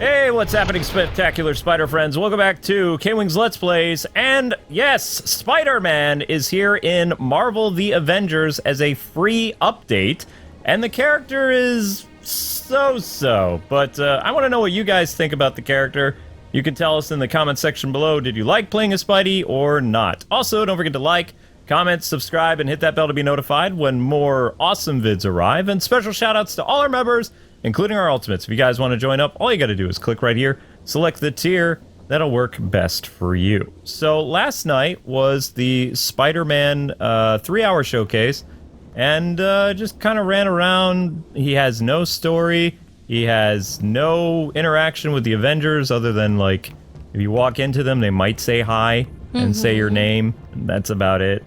Hey, what's happening, spectacular spider friends? Welcome back to Kwingsletsplays, and yes, Spider-Man is here in Marvel the Avengers as a free update, and the character is so-so, but I want to know what you guys think about the character. You can tell us in the comment section below, did you like playing as Spidey or not? Also, don't forget to like, comment, subscribe, and hit that bell to be notified when more awesome vids arrive, and special shoutouts to all our members, including our ultimates. If you guys want to join up, all you got to do is click right here, select the tier, that'll work best for you. So last night was the Spider-Man 3-hour showcase, and just kind of ran around. He has no story, he has no interaction with the Avengers other than, like, if you walk into them, they might say hi and say your name, and that's about it.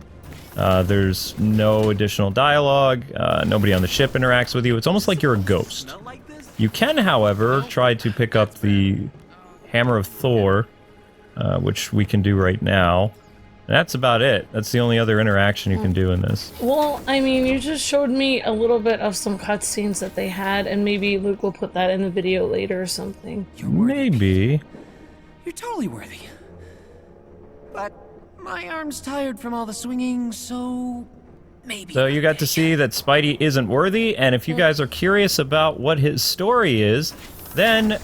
There's no additional dialogue, nobody on the ship interacts with you. It's almost like you're a ghost. You can, however, try to pick up the Hammer of Thor, which we can do right now. And that's about it. That's the only other interaction you can do in this. Well, I mean, you just showed me a little bit of some cutscenes that they had, and maybe Luke will put that in the video later or something. Maybe. You're totally worthy. But my arm's tired from all the swinging, so maybe. So you got to see that Spidey isn't worthy, and if you guys are curious about what his story is, then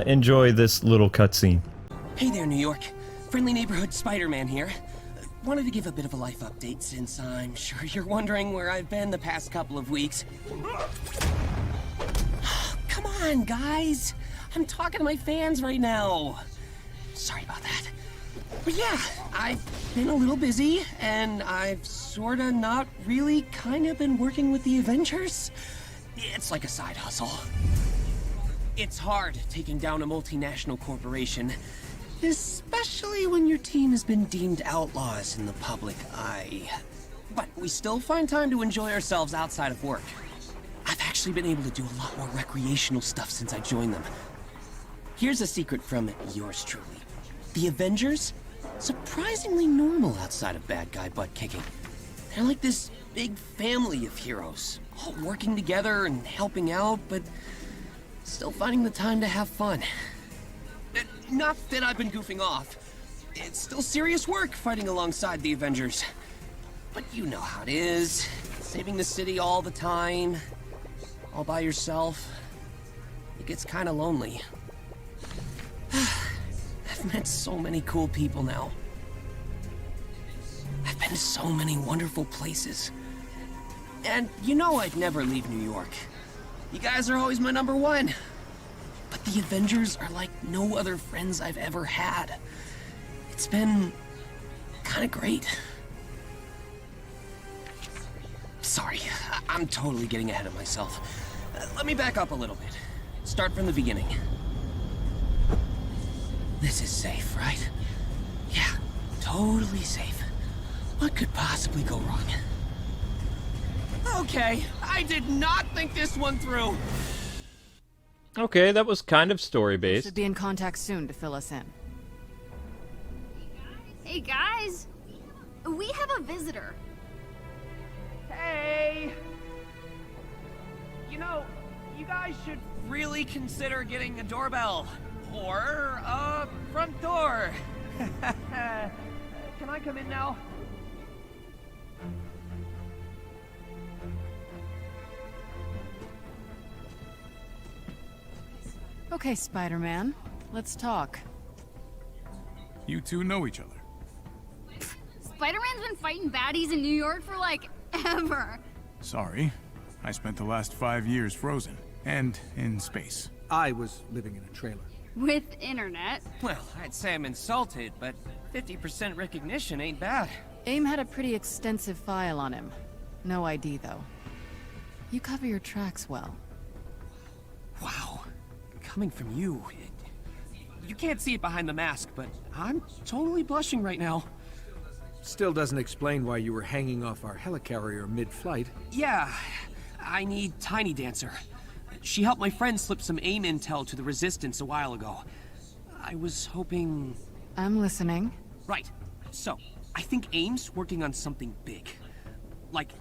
enjoy this little cutscene. Hey there, New York. Friendly neighborhood Spider-Man here. Wanted to give a bit of a life update since I'm sure you're wondering where I've been the past couple of weeks. Come on, guys. I'm talking to my fans right now. Sorry about that. But yeah, I've been a little busy, and I've sorta not really kinda been working with the Avengers. It's like a side hustle. It's hard taking down a multinational corporation, especially when your team has been deemed outlaws in the public eye. But we still find time to enjoy ourselves outside of work. I've actually been able to do a lot more recreational stuff since I joined them. Here's a secret from yours truly. The Avengers? Surprisingly normal outside of bad guy butt kicking. They're like this big family of heroes, all working together and helping out, but still finding the time to have fun. Not that I've been goofing off. It's still serious work fighting alongside the Avengers. But you know how it is. Saving the city all the time, all by yourself. It gets kind of lonely. I've met so many cool people now. I've been to so many wonderful places. And you know I'd never leave New York. You guys are always my number one. But the Avengers are like no other friends I've ever had. It's been kind of great. Sorry, I'm totally getting ahead of myself. Let me back up a little bit. Start from the beginning. This is safe, right? Yeah, totally safe. What could possibly go wrong? Okay, I did not think this one through. Okay, that was kind of story-based. Should be in contact soon to fill us in. Hey guys, we have a visitor. Hey! You know, you guys should really consider getting a doorbell. Or a front door. Can I come in now? Okay, Spider-Man, let's talk. You two know each other. Spider-Man's been fighting baddies in New York for like ever. Sorry. I spent the last 5 years frozen. And in space. I was living in a trailer. With internet. Well, I'd say I'm insulted, but 50% recognition ain't bad. AIM had a pretty extensive file on him. No ID, though. You cover your tracks well. Wow. Coming from you, you can't see it behind the mask, but I'm totally blushing right now. Still doesn't explain why you were hanging off our helicarrier mid-flight. Yeah, I need Tiny Dancer. She helped my friend slip some AIM intel to the Resistance a while ago. I was hoping... I'm listening. Right. So, I think AIM's working on something big. Like...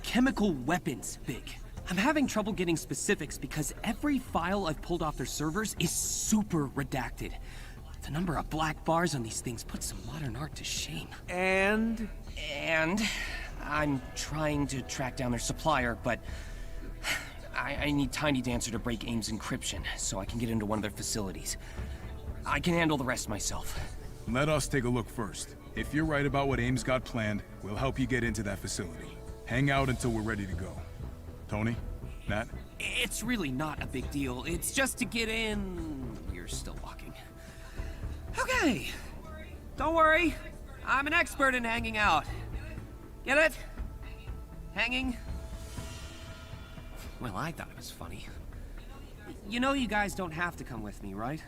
chemical weapons big. I'm having trouble getting specifics because every file I've pulled off their servers is super redacted. The number of black bars on these things puts some modern art to shame. And And I'm trying to track down their supplier, but I need Tiny Dancer to break AIM's encryption so I can get into one of their facilities. I can handle the rest myself. Let us take a look first. If you're right about what AIM's got planned, we'll help you get into that facility. Hang out until we're ready to go. Tony? Nat? It's really not a big deal. It's just to get in... You're still walking. Okay. Don't worry. I'm an expert in hanging out. Get it? Hanging? Well, I thought it was funny. You know you guys don't have to come with me, right?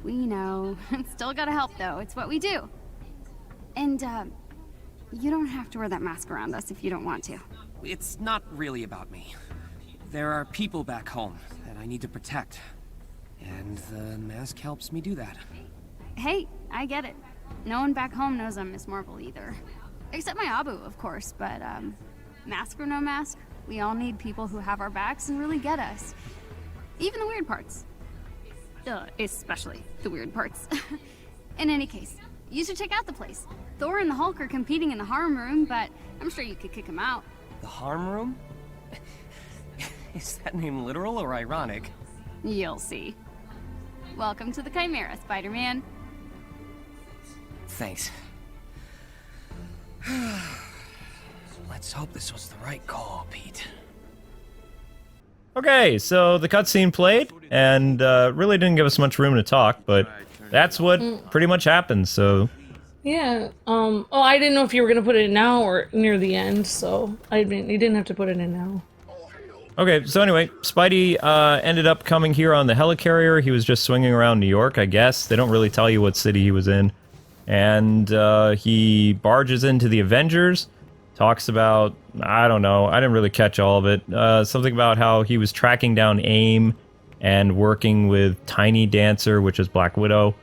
We know. Still gotta help, though. It's what we do. And, you don't have to wear that mask around us if you don't want to. It's not really about me. There are people back home that I need to protect. And the mask helps me do that. Hey, I get it. No one back home knows I'm Miss Marvel either. Except my Abu, of course, but, mask or no mask, we all need people who have our backs and really get us. Even the weird parts. Especially the weird parts. In any case, you should check out the place. Thor and the Hulk are competing in the harm room, but I'm sure you could kick them out. The harm room? Is that name literal or ironic? You'll see. Welcome to the Chimera, Spider-Man. Thanks. Let's hope this was the right call, Pete. Okay, so the cutscene played, and really didn't give us much room to talk, but that's what pretty much happened, so... Yeah, oh, I didn't know if you were gonna put it in now or near the end, so I mean, you didn't have to put it in now. Okay, so anyway, Spidey ended up coming here on the helicarrier. He was just swinging around New York, I guess. They don't really tell you what city he was in. And he barges into the Avengers, talks about, I don't know, I didn't really catch all of it. Something about how he was tracking down AIM and working with Tiny Dancer, which is Black Widow,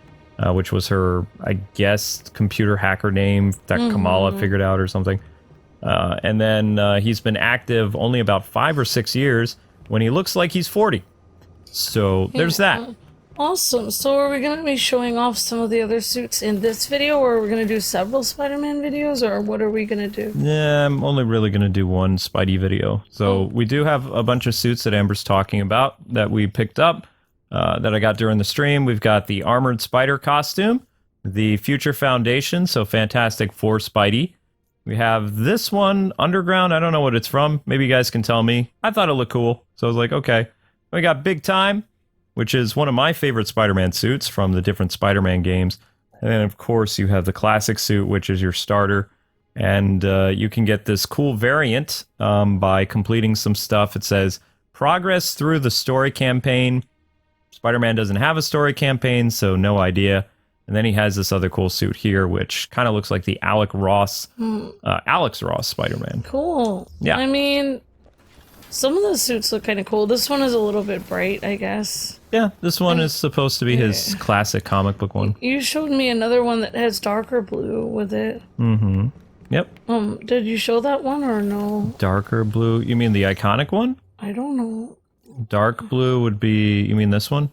which was her, I guess, computer hacker name that Kamala figured out or something. And then he's been active only about 5 or 6 years when he looks like he's 40. So there's that. Awesome. So are we going to be showing off some of the other suits in this video, or are we going to do several Spider-Man videos, or what are we going to do? Yeah, I'm only really going to do one Spidey video. So we do have a bunch of suits that Amber's talking about that we picked up that I got during the stream. We've got the Armored Spider costume, the Future Foundation, so Fantastic Four Spidey. We have this one, Underground. I don't know what it's from. Maybe you guys can tell me. I thought it looked cool, so I was like, okay. We got Big Time, which is one of my favorite Spider-Man suits from the different Spider-Man games. And then, of course, you have the classic suit, which is your starter. And you can get this cool variant by completing some stuff. It says, progress through the story campaign. Spider-Man doesn't have a story campaign, so no idea. And then he has this other cool suit here, which kind of looks like the Alex Ross Spider-Man. Cool. Yeah. I mean, some of the suits look kind of cool. This one is a little bit bright, I guess. Yeah, this one is supposed to be his classic comic book one. You showed me another one that has darker blue with it. Mm-hmm. Yep. Did you show that one or no? Darker blue. You mean the iconic one? I don't know. Dark blue would be, you mean this one?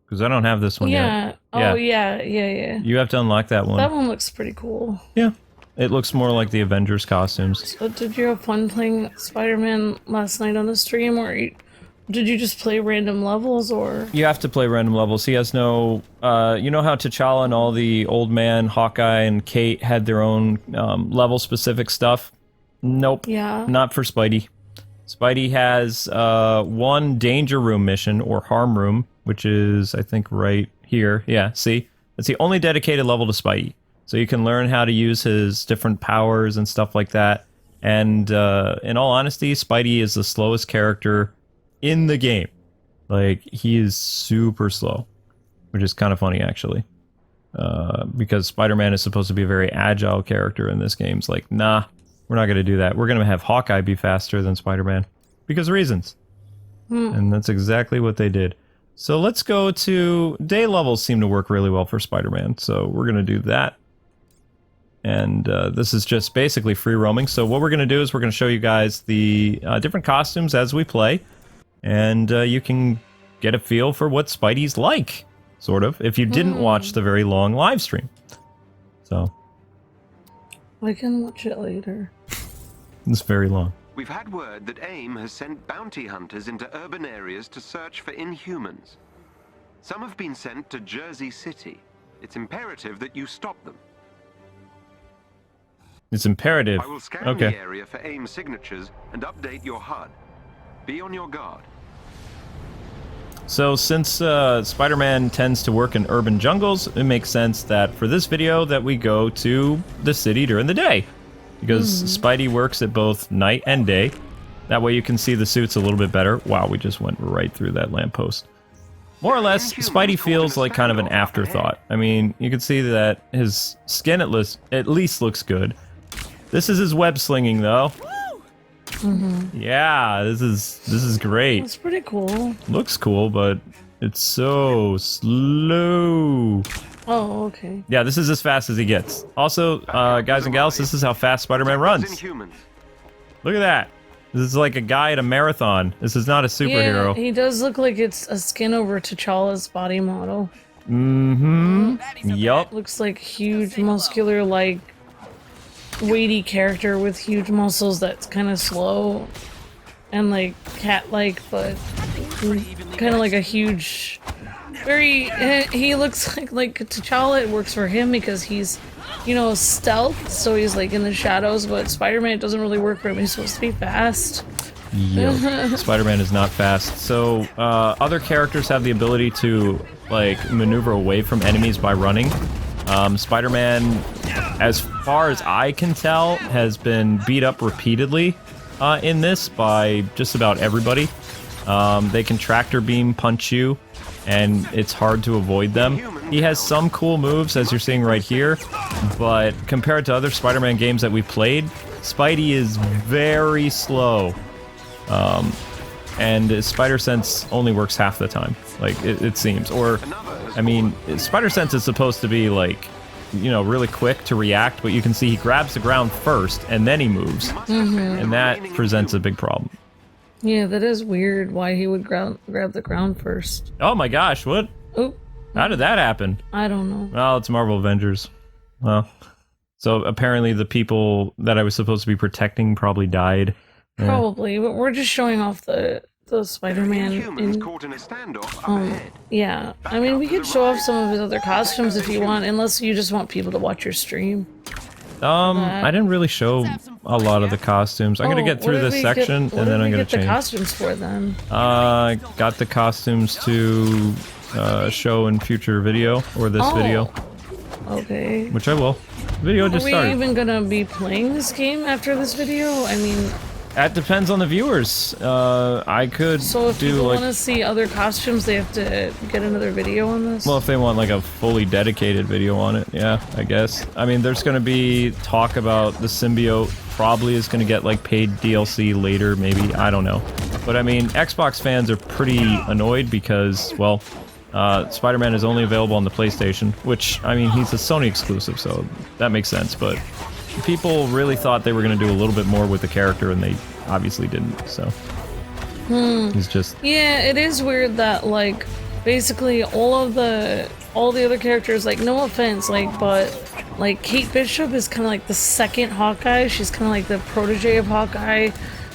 Because I don't have this one yet. Oh, yeah. You have to unlock that one. That one looks pretty cool. Yeah. It looks more like the Avengers costumes. So did you have fun playing Spider-Man last night on the stream, or did you just play random levels, or? You have to play random levels. He has no, you know how T'Challa and all the Old Man, Hawkeye, and Kate had their own level-specific stuff? Nope. Yeah. Not for Spidey. Spidey has one Danger Room mission, or Harm Room, which is, I think, right here. Yeah, see? It's the only dedicated level to Spidey. So you can learn how to use his different powers and stuff like that. And in all honesty, Spidey is the slowest character in the game. Like, he is super slow, which is kind of funny, actually. Because Spider-Man is supposed to be a very agile character in this game. It's like, nah, we're not going to do that. We're going to have Hawkeye be faster than Spider-Man. Because of reasons. And that's exactly what they did. So let's go to... Day levels seem to work really well for Spider-Man. So we're going to do that. and this is just basically free roaming. So what we're going to do is we're going to show you guys the different costumes as we play, and you can get a feel for what Spidey's like, sort of, if you didn't watch the very long live stream. So I can watch it later. it's very long. We've had word that AIM has sent bounty hunters into urban areas to search for Inhumans. Some have been sent to Jersey City. It's imperative that you stop them. It's imperative. I will scan the area for AIM signatures and update your HUD. Be on your guard. So since Spider-Man tends to work in urban jungles, it makes sense that for this video that we go to the city during the day. Because Spidey works at both night and day. That way you can see the suits a little bit better. Wow, we just went right through that lamppost. More or less, Spidey feels like kind of an afterthought. I mean, you can see that his skin at least looks good. This is his web slinging, though. Yeah, this is great. It's pretty cool. Looks cool, but it's so slow. Oh, okay. Yeah, this is as fast as he gets. Also, guys and gals, this is how fast Spider-Man runs. Look at that. This is like a guy at a marathon. This is not a superhero. Yeah, he does look like it's a skin over T'Challa's body model. Yup. Looks like huge, muscular, like weighty character with huge muscles that's kind of slow and like cat-like, but kind of like a huge, he looks like T'Challa. It works for him because he's, you know, stealth, so he's like in the shadows, but Spider-Man, it doesn't really work for him. He's supposed to be fast. Yep. Spider-Man is not fast. So other characters have the ability to like maneuver away from enemies by running. Spider-Man, as far as I can tell, has been beat up repeatedly in this by just about everybody. They can tractor beam punch you, and it's hard to avoid them. He has some cool moves, as you're seeing right here, but compared to other Spider-Man games that we played, Spidey is very slow. And his Spider Sense only works half the time, like it seems. Or, I mean, Spider Sense is supposed to be like, you know, really quick to react, but you can see he grabs the ground first and then he moves, and that presents a big problem. Yeah, that is weird. Why he would grab the ground first? Oh my gosh, what? Oh, how did that happen? I don't know. Well, it's Marvel Avengers. Well, so apparently the people that I was supposed to be protecting probably died. Probably, but we're just showing off the Spider-Man in, yeah. I mean, we could show off some of his other costumes if you want, unless you just want people to watch your stream. I didn't really show a lot of the costumes. I'm gonna get through this section, and then I'm gonna change. What did we get the costumes for then? Got the costumes to show in future video, or this video. Okay. Which I will. Video just started. Are we even gonna be playing this game after this video? I mean... That depends on the viewers. I could so if do people like... want to see other costumes, they have to get another video on this? Well, if they want like a fully dedicated video on it, yeah, I guess. I mean, there's gonna be talk about the symbiote probably is gonna get like paid DLC later, maybe, I don't know. But I mean, Xbox fans are pretty annoyed because, well, Spider-Man is only available on the PlayStation, which, I mean, he's a Sony exclusive, so that makes sense, but people really thought they were going to do a little bit more with the character, and they obviously didn't, so... He's just... Yeah, it is weird that, like, basically all the other characters, like, no offense, like, but, like, Kate Bishop is kind of like the second Hawkeye. She's kind of like the protege of Hawkeye.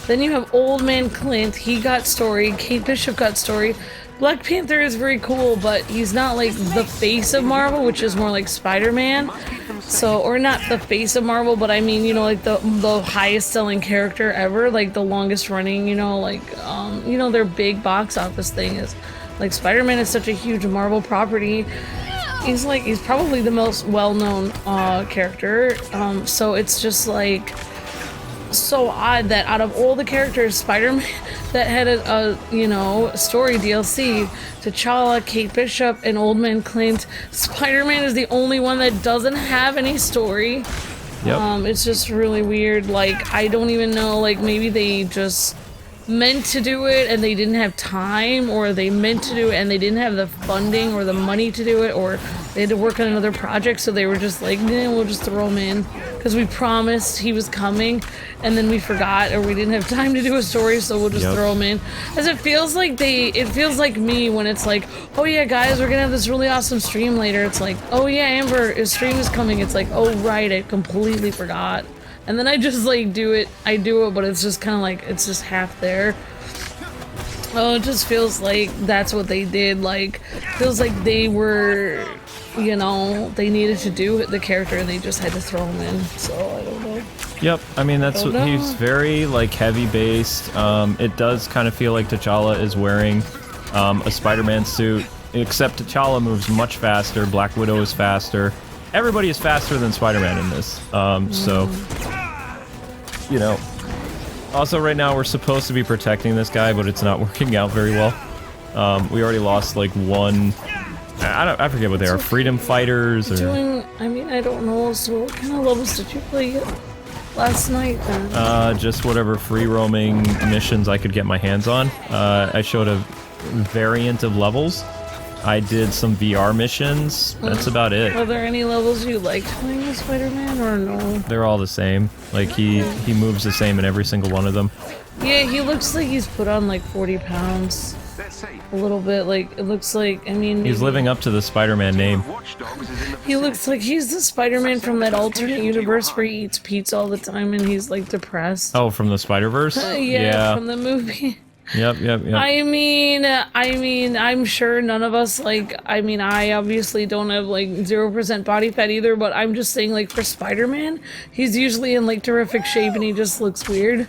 Then you have Old Man Clint, he got story, Kate Bishop got story. Black Panther is very cool, but he's not like the face of Marvel, which is more like Spider-Man. So, or not the face of Marvel, but I mean, you know, like the highest selling character ever, like the longest running, you know, like, you know, their big box office thing is, like, Spider-Man is such a huge Marvel property. He's probably the most well-known character, so it's just like so odd that out of all the characters, Spider-Man that had a you know, story DLC, T'Challa, Kate Bishop, and Old Man Clint, Spider-Man is the only one that doesn't have any story. Yep. It's just really weird. Like, I don't even know, like, maybe they just meant to do it and they didn't have time, or they meant to do it and they didn't have the funding or the money to do it, or they had to work on another project, so they were just like, nah, we'll just throw him in because we promised he was coming and then we forgot, or we didn't have time to do a story, so we'll just throw him in. As it feels like it feels like me when it's like, oh yeah guys, we're gonna have this really awesome stream later. It's like, oh yeah, Amber, his stream is coming. It's like, oh right, I completely forgot. And then I just like do it, but it's just kind of like, it's just half there. Oh, it just feels like that's what they did. Like, feels like they were, you know, they needed to do the character and they just had to throw him in. So I don't know. Yep, I mean that's what he's very like heavy based. It does kind of feel like T'Challa is wearing a Spider-Man suit, except T'Challa moves much faster. Black Widow is faster. Everybody is faster than Spider-Man in this. So, you know. Also, right now we're supposed to be protecting this guy, but it's not working out very well. We already lost like one. I forget what they are. Freedom fighters or. I mean, I don't know. So, what kind of levels did you play last night then? Just whatever free roaming missions I could get my hands on. I showed a variant of levels. I did some VR missions. That's about it. Are there any levels you liked playing as Spider-Man or no? They're all the same. Like he moves the same in every single one of them. Yeah, he looks like he's put on like 40 pounds. A little bit. Like it looks like. I mean, he's living up to the Spider-Man name. He looks like he's the Spider-Man from that alternate universe where he eats pizza all the time and he's like depressed. Oh, from the Spider-Verse? Yeah, from the movie. Yep. I mean, I'm sure none of us, like, I mean, I obviously don't have, like, 0% body fat either, but I'm just saying, like, for Spider-Man, he's usually in, like, terrific shape and he just looks weird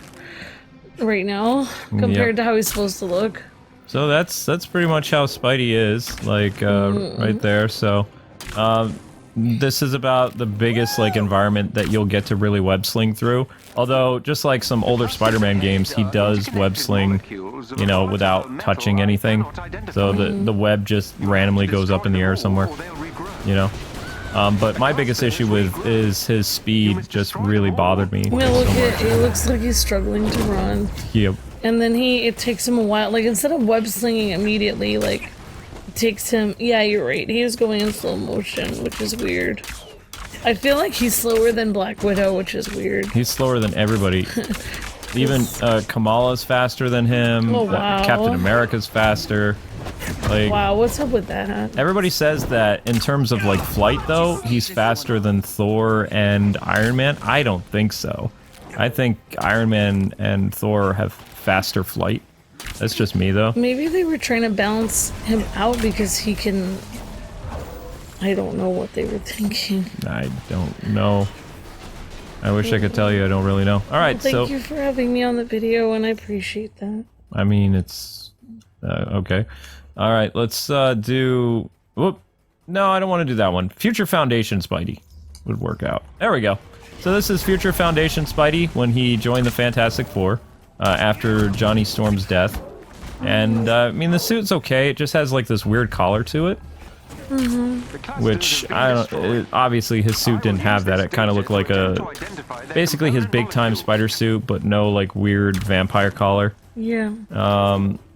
right now compared to how he's supposed to look. So that's pretty much how Spidey is, like, right there, so, this is about the biggest, like, environment that you'll get to really web-sling through. Although, just like some older Spider-Man games, he does web-sling, you know, without touching anything. So the web just randomly goes up in the air somewhere, you know? But my biggest issue with is his speed just really bothered me. Well, look at it looks like he's struggling to run. Yep. And then it takes him a while, like, instead of web-slinging immediately, like, takes him, yeah, you're right, he is going in slow motion, which is weird. I feel like he's slower than Black Widow, which is weird. He's slower than everybody. Even Kamala's faster than him. Oh, wow. Captain America's faster. Like, wow, what's up with that, huh? Everybody says that in terms of like flight though, he's faster than Thor and Iron Man. I don't think so. I think Iron Man and Thor have faster flight. That's just me though. Maybe they were trying to balance him out because he can... I don't know what they were thinking. I don't know. I wish I could tell you. I don't really know. All right, well, thank you for having me on the video, and I appreciate that. I mean, it's... okay. All right, let's do... Whoop. No, I don't want to do that one. Future Foundation Spidey would work out. There we go. So this is Future Foundation Spidey when he joined the Fantastic Four after Johnny Storm's death. And, I mean, the suit's okay. It just has, like, this weird collar to it. Which, I don't... obviously, his suit didn't have that. It kind of looked like a... basically his big-time spider suit, but no, like, weird vampire collar. Yeah.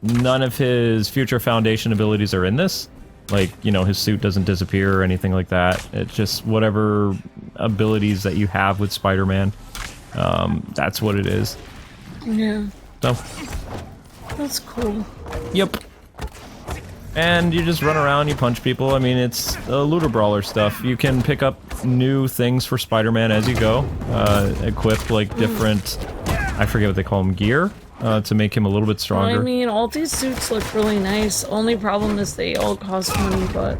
None of his Future Foundation abilities are in this. Like, you know, his suit doesn't disappear or anything like that. It's just whatever abilities that you have with Spider-Man. That's what it is. Yeah. So. That's cool. Yep. And you just run around, you punch people. I mean, it's looter brawler stuff. You can pick up new things for Spider-Man as you go. Equip, like, different... I forget what they call them, gear? To make him a little bit stronger. Well, I mean, all these suits look really nice. Only problem is they all cost money, but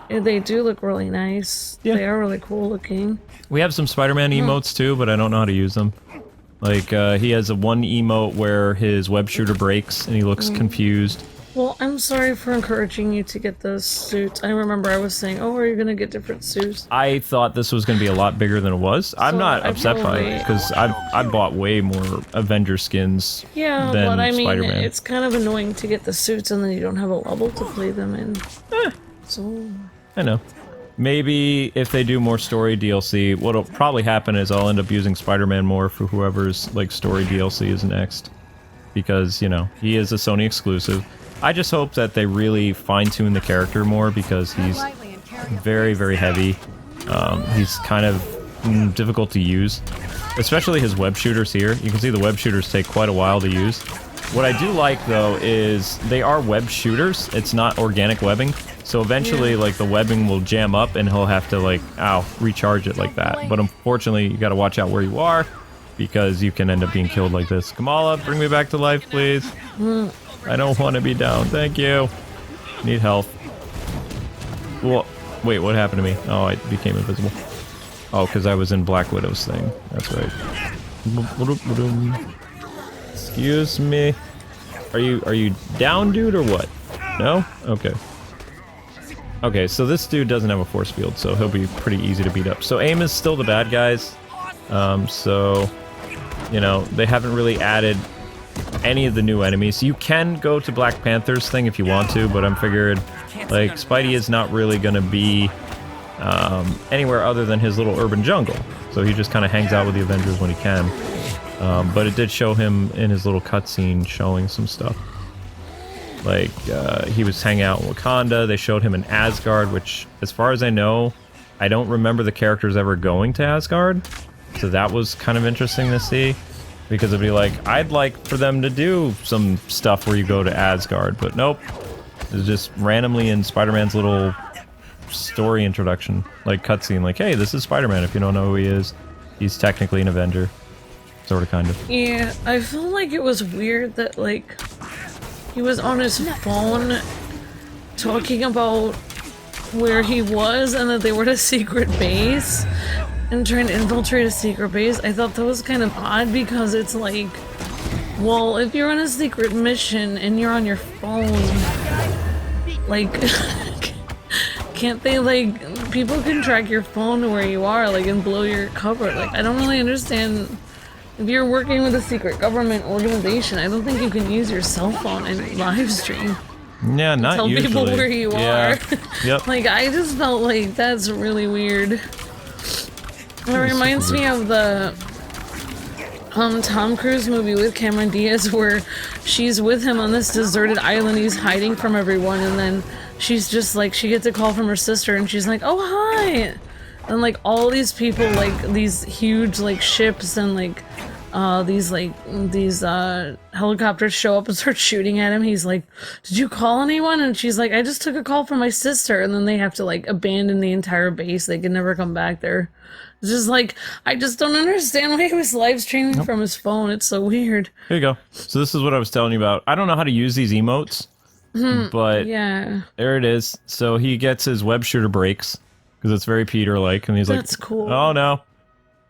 they do look really nice. Yeah. They are really cool looking. We have some Spider-Man emotes too, but I don't know how to use them. Like, he has one emote where his web shooter breaks and he looks confused. Well, I'm sorry for encouraging you to get those suits. I remember I was saying, oh, are you going to get different suits? I thought this was going to be a lot bigger than it was. I'm not upset by it, because I bought way more Avengers skins than but I mean, Spider-Man. it's kind of annoying to get the suits and then you don't have a level to play them in. So... I know. Maybe if they do more story DLC, what'll probably happen is I'll end up using Spider-Man more for whoever's, like, story DLC is next. because, you know, he is a Sony exclusive. I just hope that they really fine-tune the character more because he's very, very heavy. He's kind of difficult to use, especially his web shooters here. You can see the web shooters take quite a while to use. What I do like, though, is they are web shooters. It's not organic webbing. So eventually, like, the webbing will jam up and he'll have to, like, recharge it like that. But unfortunately, you gotta watch out where you are because you can end up being killed like this. Kamala, bring me back to life, please. I don't want to be down. Thank you. Need health. Well, wait, what happened to me? Oh, I became invisible. Oh, because I was in Black Widow's thing. That's right. Excuse me. Are you down, dude, or what? No? Okay. Okay, so this dude doesn't have a force field, so he'll be pretty easy to beat up. So AIM is still the bad guys. So, you know, they haven't really added any of the new enemies. You can go to Black Panther's thing if you want to, but I'm figured, like, Spidey is not really gonna be anywhere other than his little urban jungle. So he just kind of hangs out with the Avengers when he can. But it did show him in his little cutscene showing some stuff. Like, he was hanging out in Wakanda. They showed him in Asgard, which, as far as I know, I don't remember the characters ever going to Asgard. So that was kind of interesting to see. Because it'd be like, I'd like for them to do some stuff where you go to Asgard, but nope. It's just randomly in Spider-Man's little story introduction, like cutscene, like, hey, this is Spider-Man. If you don't know who he is, he's technically an Avenger. Sort of, kind of. Yeah, I feel like it was weird that, like, he was on his phone talking about where he was and that they were at a secret base and trying to infiltrate a secret base. I thought that was kind of odd because it's like, well, if you're on a secret mission and you're on your phone, like, can't they, like, people can track your phone to where you are, like, and blow your cover. Like, I don't really understand. If you're working with a secret government organization, I don't think you can use your cell phone and live stream. Yeah, not tell usually. Tell people where you are. Yep. Like, I just felt like that's really weird. It reminds me of the Tom Cruise movie with Cameron Diaz where she's with him on this deserted island, he's hiding from everyone, and then she's just like, she gets a call from her sister and she's like, oh, hi! And like all these people, like these huge like ships and like these helicopters show up and start shooting at him. He's like, did you call anyone? And she's like, I just took a call from my sister. And then they have to like abandon the entire base. They can never come back there. It's just like, I just don't understand why he was live streaming from his phone. It's so weird. Here you go. So this is what I was telling you about. I don't know how to use these emotes, but yeah, there it is. So he gets his web shooter breaks because it's very Peter-like, and he's like, that's cool. Oh no.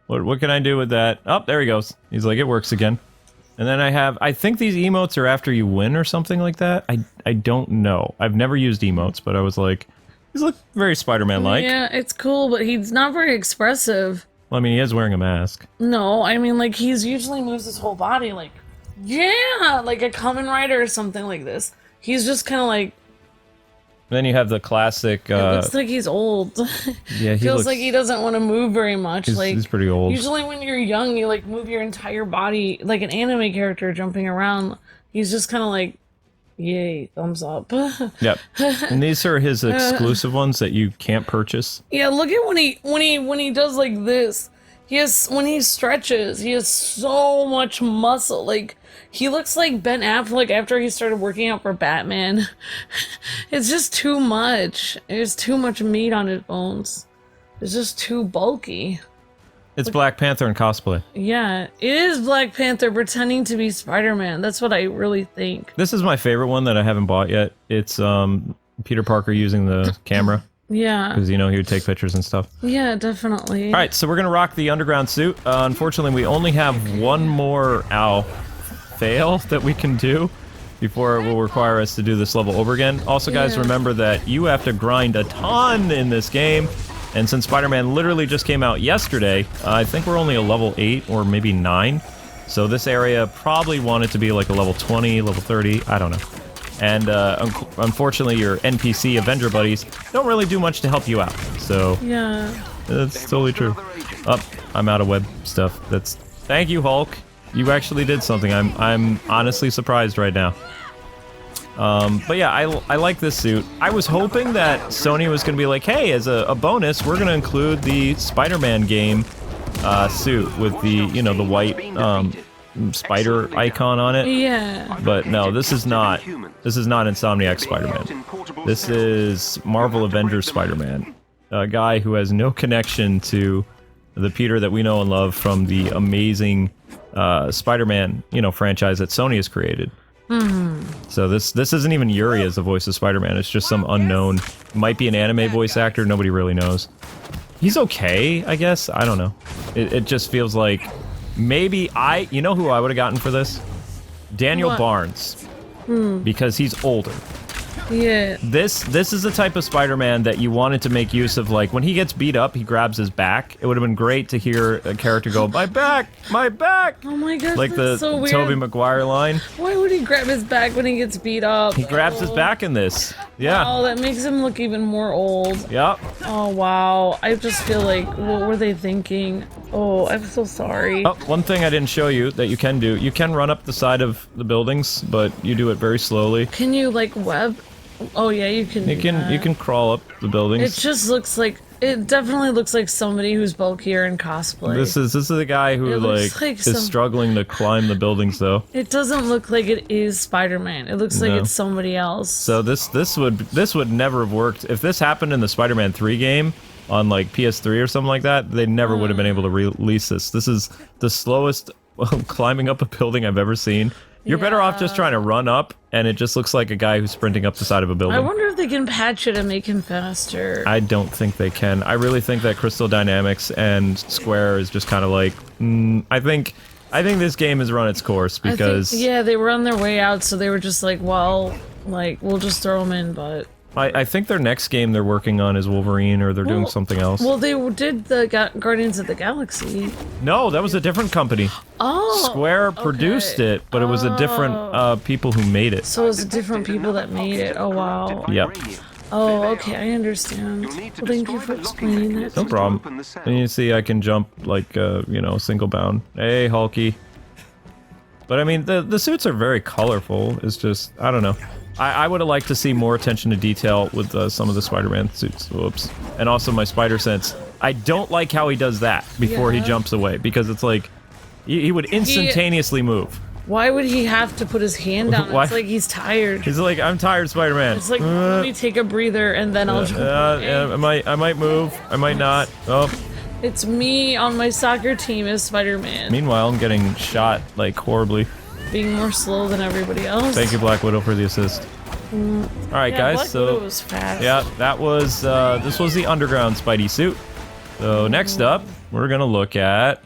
What can I do with that? Oh, there he goes. He's like, it works again. And then I think these emotes are after you win or something like that. I don't know. I've never used emotes, but I was like, these look very Spider-Man-like. Yeah, it's cool, but he's not very expressive. Well, I mean, he is wearing a mask. No, I mean, like, he's usually moves his whole body like, yeah, like a Kamen Rider or something like this. He's just kind of like... Then you have the classic... it looks like he's old. Yeah, he feels looks, like he doesn't want to move very much. He's pretty old. Usually when you're young, you like move your entire body like an anime character jumping around. He's just kind of like, yay, thumbs up. Yep. And these are his exclusive ones that you can't purchase. Yeah, look at when he does like this. When he stretches, he has so much muscle. Like, he looks like Ben Affleck after he started working out for Batman. It's just too much. There's too much meat on his bones. It's just too bulky. It's Black Panther in cosplay. Yeah, it is Black Panther pretending to be Spider-Man. That's what I really think. This is my favorite one that I haven't bought yet. It's Peter Parker using the camera. Yeah. Because, you know, he would take pictures and stuff. Yeah, definitely. Alright, so we're going to rock the underground suit. Unfortunately, we only have one more, fail that we can do before it will require us to do this level over again. Also, guys, remember that you have to grind a ton in this game. And since Spider-Man literally just came out yesterday, I think we're only a level 8 or maybe 9. So this area probably wanted to be like a level 20, level 30, I don't know. And unfortunately, your NPC Avenger buddies don't really do much to help you out. So yeah, that's totally true. Oh, I'm out of web stuff. Thank you, Hulk. You actually did something. I'm honestly surprised right now. But yeah, I like this suit. I was hoping that Sony was gonna be like, hey, as a bonus, we're gonna include the Spider-Man game suit with the, you know, the white spider icon on it. Yeah. But no, this is not Insomniac Spider-Man. This is Marvel Avengers Spider-Man. A guy who has no connection to the Peter that we know and love from the amazing Spider-Man, you know, franchise that Sony has created. So this isn't even Yuri as the voice of Spider-Man. It's just some unknown, might be an anime voice actor, nobody really knows. He's okay, I guess. I don't know. It just feels like maybe you know who I would have gotten for this? Daniel Barnes. Because he's older. Yeah. This is the type of Spider-Man that you wanted to make use of, like, when he gets beat up, he grabs his back. It would have been great to hear a character go, my back! My back! Oh my god, like the so weird. Tobey Maguire line. Why would he grab his back when he gets beat up? He grabs his back in this. Yeah. Oh, that makes him look even more old. Yep. Oh wow, I just feel like, what were they thinking? Oh, I'm so sorry. Oh, one thing I didn't show you that you can do. You can run up the side of the buildings, but you do it very slowly. Can you, like, web? Oh yeah, you can. You can crawl up the buildings. It just looks like, it definitely looks like somebody who's bulkier in cosplay. This is the guy who like is struggling to climb the buildings though. It doesn't look like it is Spider-Man. It looks like it's somebody else. So this would never have worked if this happened in the Spider-Man 3 game on like PS3 or something like that. They never would have been able to release this. This is the slowest climbing up a building I've ever seen. You're better off just trying to run up, and it just looks like a guy who's sprinting up the side of a building. I wonder if they can patch it and make him faster. I don't think they can. I really think that Crystal Dynamics and Square is just kind of like, I think this game has run its course because... yeah, they were on their way out, so they were just like, well, like, we'll just throw them in, but... I think their next game they're working on is Wolverine, or they're doing something else. Well, they did the Guardians of the Galaxy. No, that was a different company. Oh! Square produced it, but it was a different people who made it. So it's different people that made it. Oh, wow. Yep. Oh, okay, I understand. Well, thank you for explaining that. No problem. And you see I can jump, like, you know, single bound. Hey, Hulky. But, I mean, the suits are very colorful. It's just, I don't know. I would have liked to see more attention to detail with some of the Spider-Man suits. Whoops. And also my spider sense. I don't like how he does that before he jumps away, because it's like, he would instantaneously move. Why would he have to put his hand down? It's like he's tired. He's like, I'm tired, Spider-Man. It's like, let me take a breather and then I'll jump away. I might move. I might not. Oh. It's me on my soccer team as Spider-Man. Meanwhile, I'm getting shot, like, horribly. Being more slow than everybody else. Thank you, Black Widow, for the assist. Alright, guys, Black Widow was fast. Yeah, that was, this was the Underground Spidey suit. So, next up, we're gonna look at,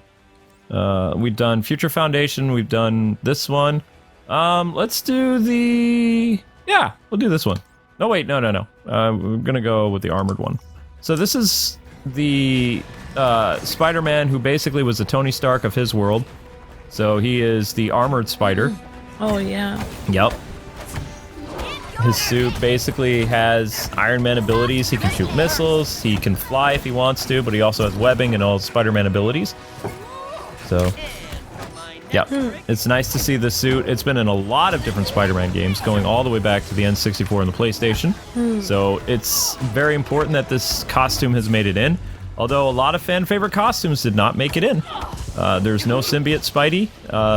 we've done Future Foundation, we've done this one. Let's do yeah, we'll do this one. No, wait, no. We're gonna go with the armored one. So, this is the, Spider-Man who basically was the Tony Stark of his world. So he is the armored spider. Oh, yeah. Yep. His suit basically has Iron Man abilities. He can shoot missiles, he can fly if he wants to, but he also has webbing and all Spider-Man abilities. So, yep. It's nice to see the suit. It's been in a lot of different Spider-Man games, going all the way back to the N64 and the PlayStation. So it's very important that this costume has made it in. Although a lot of fan-favorite costumes did not make it in. There's no symbiote Spidey.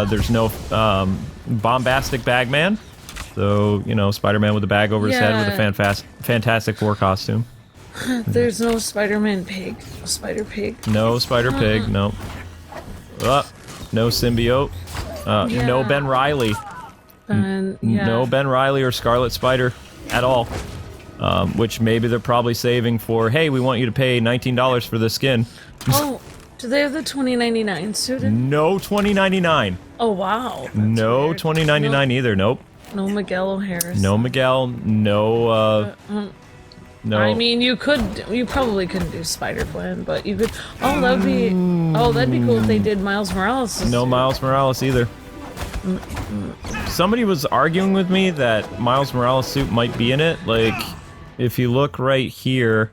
There's no bombastic Bagman. So, you know, Spider-Man with a bag over his head with a Fantastic Four costume. There's no Spider-Man pig. Spider pig. No Spider Pig, no. No symbiote. No Ben Reilly. No Ben Reilly or Scarlet Spider at all. Which maybe they're probably saving for, hey, we want you to pay $19 for this skin. Oh, do they have the $20.99 suit? No $20.99. Oh, wow. No $20.99 either, nope. No Miguel O'Hara. No Miguel, no, no. I mean, you probably couldn't do Spider-Gwen, but you could, that'd be cool if they did Miles Morales. No Miles Morales either. Somebody was arguing with me that Miles Morales suit might be in it, like, if you look right here,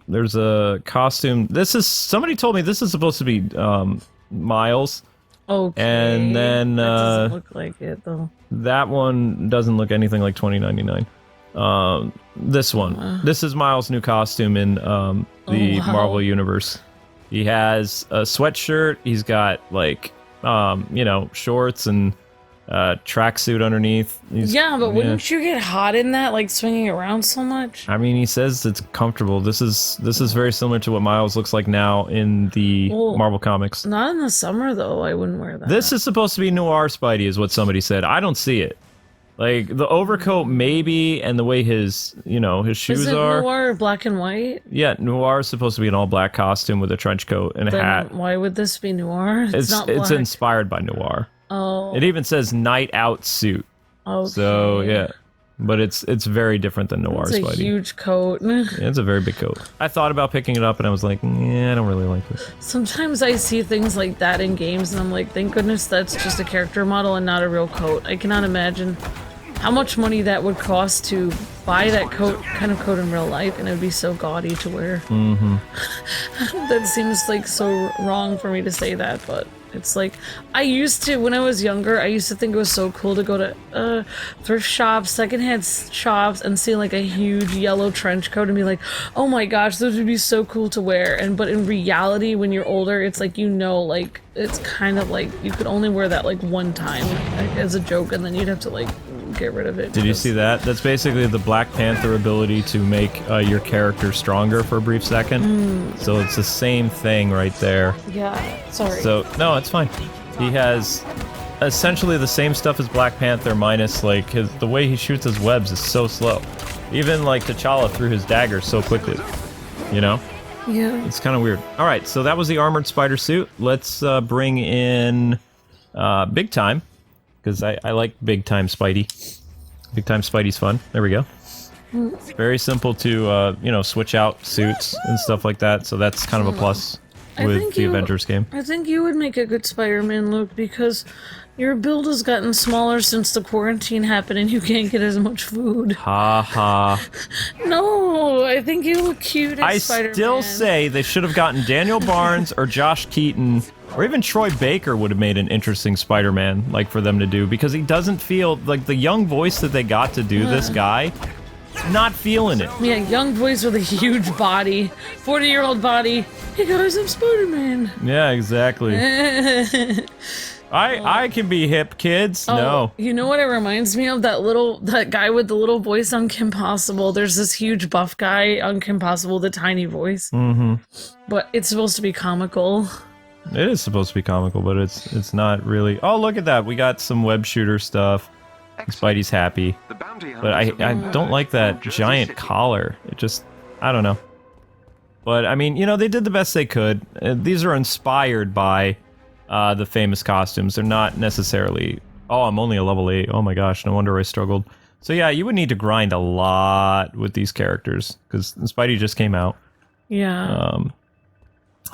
there's a costume. Somebody told me this is supposed to be, Miles, Okay. And then that doesn't look like it though. that one doesn't look anything like 2099. This one. This is Miles' new costume in the wow. Marvel Universe. He has a sweatshirt. He's got like you know, shorts and tracksuit underneath. Yeah, but wouldn't you get hot in that, like swinging around so much? I mean, he says it's comfortable. This is very similar to what Miles looks like now in the Marvel comics. Not in the summer though. I wouldn't wear that. This is supposed to be noir Spidey, is what somebody said. I don't see it. Like the overcoat, maybe, and the way his, you know, his shoes Isn't are. noir black and white? Yeah, noir is supposed to be an all black costume with a trench coat and a Then hat. why would this be noir? It's not black. It's inspired by noir. Oh. It even says night out suit. Okay. So yeah, but it's very different than noir It's a Spidey. huge coat. Yeah, it's a very big coat. I thought about picking it up and I was like, yeah, I don't really like it. Sometimes I see things like that in games and I'm like, thank goodness that's just a character model and not a real coat. I cannot imagine how much money that would cost to buy that kind of coat in real life, and it would be so gaudy to wear. Mm-hmm. That seems like so wrong for me to say that, but it's like, I used to, when I was younger, I used to think it was so cool to go to thrift shops, secondhand shops, and see like a huge yellow trench coat and be like, oh my gosh, those would be so cool to wear. But in reality, when you're older, it's like, you know, like, it's kind of like, you could only wear that like one time like, as a joke, and then you'd have to like get rid of it. Did you see that? That's basically the Black Panther ability to make your character stronger for a brief second. So it's the same thing right there. Yeah, sorry. So, no, it's fine. He has essentially the same stuff as Black Panther, minus like the way he shoots his webs is so slow. Even like T'Challa threw his dagger so quickly, you know? Yeah. It's kind of weird. All right, so that was the armored spider suit. Let's bring in Big Time, because I like Big Time Spidey. Big Time Spidey's fun. There we go. Very simple to, you know, switch out suits and stuff like that, so that's kind of a plus with the Avengers game. I think you would make a good Spider-Man, Luke, because your build has gotten smaller since the quarantine happened and you can't get as much food. Ha ha. No, I think you look cute as Spider-Man. I still say they should have gotten Daniel Barnes or Josh Keaton, or even Troy Baker would have made an interesting Spider-Man, like, for them to do, because he doesn't feel, like, the young voice that they got to do this guy, not feeling it. Yeah, young voice with a huge body, 40-year-old body. Hey guys, I'm Spider-Man. Yeah, exactly. I can be hip, kids. Oh, no. You know what it reminds me of? That guy with the little voice on Kim Possible. There's this huge buff guy on Kim Possible, the tiny voice. Mm-hmm. But it's supposed to be comical. It is supposed to be comical, but it's not really. Oh, look at that. We got some web shooter stuff. Spidey's happy. But I don't like that giant collar. It just, I don't know. But, I mean, you know, they did the best they could. These are inspired by the famous costumes. They're not necessarily, oh, I'm only a level 8. Oh my gosh, no wonder I struggled. So yeah, you would need to grind a lot with these characters, because Spidey just came out. Yeah.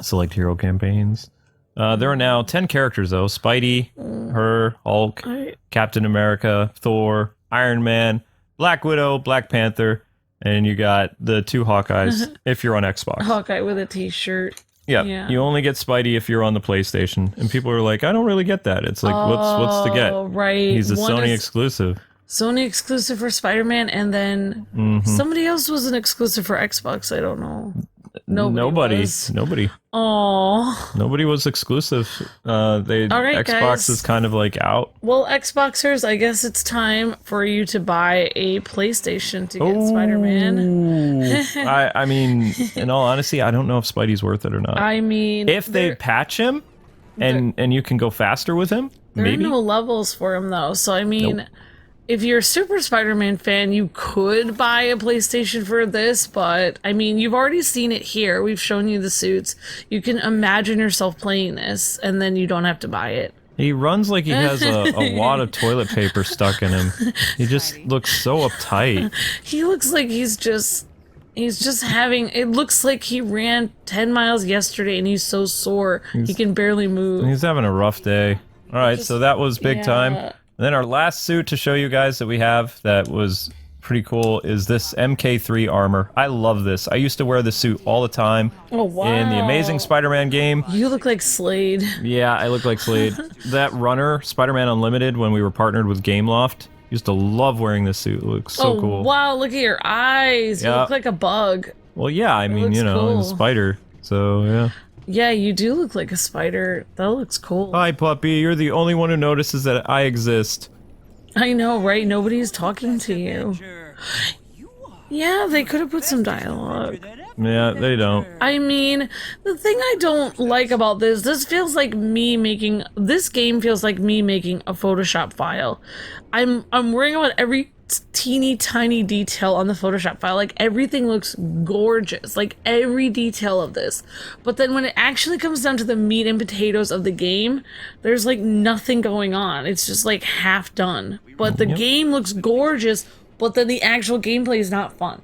Select hero campaigns. There are now 10 characters, though. Spidey, her, Hulk, Captain America, Thor, Iron Man, Black Widow, Black Panther, and you got the 2 Hawkeyes if you're on Xbox. Hawkeye with a t-shirt. Yeah, you only get Spidey if you're on the PlayStation. And people are like, I don't really get that. It's like, what's to get? Right. He's a Sony exclusive. Sony exclusive for Spider-Man, and then somebody else was an exclusive for Xbox. I don't know. Nobody. Aww. Nobody was exclusive. Xbox guys. is kind of like out. Well, Xboxers, I guess it's time for you to buy a PlayStation to get Spider-Man. I mean, in all honesty, I don't know if Spidey's worth it or not. I mean, if they patch him and you can go faster with him, maybe. There are no levels for him though, so I mean, if you're a Super Spider-Man fan, you could buy a PlayStation for this, but I mean, you've already seen it here. We've shown you the suits. You can imagine yourself playing this, and then you don't have to buy it. He runs like he has a wad of toilet paper stuck in him. He just looks so uptight. He looks like he's just having, it looks like he ran 10 miles yesterday and he's so sore he can barely move. He's having a rough day. All right, so that was Big Time. And then our last suit to show you guys that we have that was pretty cool is this MK3 armor. I love this. I used to wear this suit all the time. Oh, wow. In the Amazing Spider-Man game. You look like Slade. Yeah, I look like Slade. That runner, Spider-Man Unlimited, when we were partnered with Gameloft, used to love wearing this suit. It looks so cool. Wow, look at your eyes. You look like a bug. Well, yeah, I mean, you know, cool. I'm a spider, so yeah. Yeah, you do look like a spider. That looks cool. Hi, puppy. You're the only one who notices that I exist. I know, right? Nobody's talking to you. Yeah, they could have put some dialogue. Yeah, they don't. I mean, the thing I don't like about this feels like me making, this game feels like me making a Photoshop file. I'm worrying about every teeny tiny detail on the Photoshop file. Like, everything looks gorgeous, like every detail of this. But then when it actually comes down to the meat and potatoes of the game, there's like nothing going on. It's just like half done. But the game looks gorgeous, but then the actual gameplay is not fun.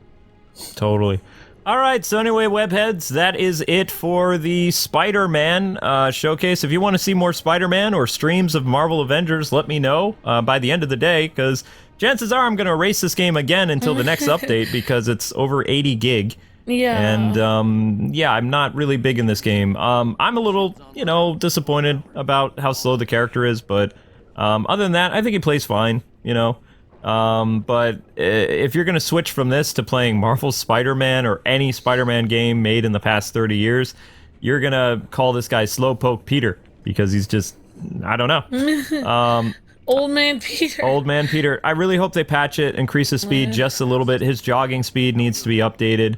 Totally. Alright, so anyway, webheads, that is it for the Spider-Man showcase. If you want to see more Spider-Man or streams of Marvel Avengers, let me know by the end of the day, because chances are I'm going to erase this game again until the next update, because it's over 80 gig. Yeah. And, yeah, I'm not really big in this game. I'm a little, you know, disappointed about how slow the character is, but other than that, I think he plays fine, you know. But if you're gonna switch from this to playing Marvel Spider-Man or any Spider-Man game made in the past 30 years, you're gonna call this guy Slowpoke Peter, because he's just, I don't know. Old Man Peter. Old Man Peter. I really hope they patch it, increase his speed just a little bit. His jogging speed needs to be updated.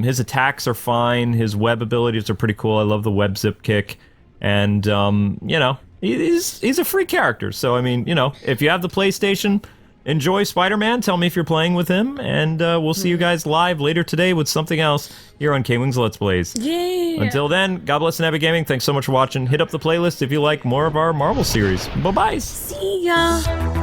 His attacks are fine. His web abilities are pretty cool. I love the web zip kick. And, you know, he's a free character. So, I mean, you know, if you have the PlayStation, enjoy Spider-Man. Tell me if you're playing with him, and we'll see you guys live later today with something else here on Kwings Let's Plays. Yeah. Until then, God bless and happy gaming. Thanks so much for watching. Hit up the playlist if you like more of our Marvel series. Bye-bye. See ya.